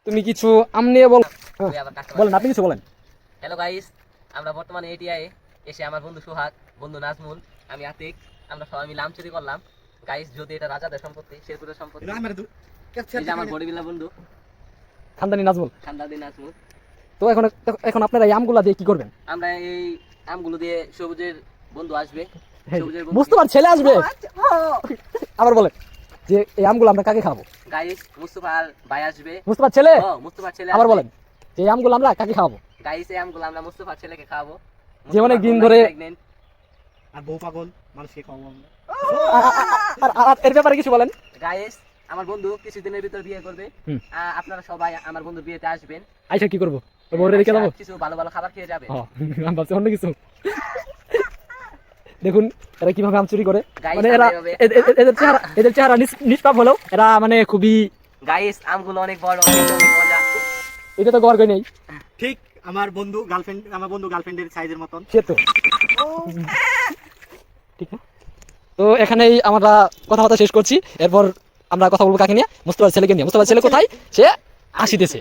তুমি কিছু আম নিয়ে বল। তুই আবার কাস্টমার বলেন, আপনি কিছু বলেন। হ্যালো গাইস, আমরা বর্তমানে এটিআই এসে আমার বন্ধু সোহাগ, বন্ধু নাজমুল, আমি আতিক, আমরা সবাই মিলে আম চুরি করলাম। গাইস, যদি এটা রাজাদের সম্পত্তি, শেরপুরের সম্পত্তি। এই যে আমার বডি বিল্ডার বন্ধু খানদানি নাজমুল। খান্দাদি নাজমুল। তো এখন এখন আপনারা এই আমগুলা দিয়ে কি করবেন? আমরা এই আমগুলো দিয়ে সবুজের বন্ধু আসবে, সবুজের বন্ধু মুস্তফার ছেলে আসবে। আবার বলেন যে এই আমগুলো আমরা কাকে খাওয়াবো? গাইস, মুস্তফার ভাই আসবে। মুস্তফার ছেলে। মুস্তফার ছেলে আবার আসবে। বলেন যে এই আমগুলো আমরা কাকে খাওয়াবো? গাইস, এই আমগুলো আমরা মুস্তফার ছেলেকে খাওয়াবো, যে অনেক দিন ধরে আর বউ পাগল মানুষকে খাওয়াবো আমরা। আর এর ব্যাপারে কিছু বলেন। গাইস, আমার বন্ধু কিছুদিনের ভিতর বিয়ে করবে। আপনারা সবাই আমার বন্ধুর বিয়েতে আসবেন। আইসা কি করবো? বউরে রেখে দেবো? কিছু ভালো ভালো খাবার খেয়ে যাবেন। আমি ভাবছি অন্য কিছু। দেখুন এরা কিভাবে আম চুরি করে। Guys, মানে এরা এদের চেহারা নিষ্পাপ হলেও এরা মানে খুবই। গাইস, আমগুলো অনেক বড়, অনেক মজা। এটা তো গর্ব নেই। ঠিক আমার বন্ধু গার্লফ্রেন্ডের সাইজের মতন। সে তো ঠিক না। তো এখানেই আমরা কথাবার্তা শেষ করছি। এরপর আমরা কথা বলবো কাকে নিয়ে? মুস্তফার ছেলেকে নিয়ে। মুস্তফার ছেলে কোথায়? সে আসিতেছে।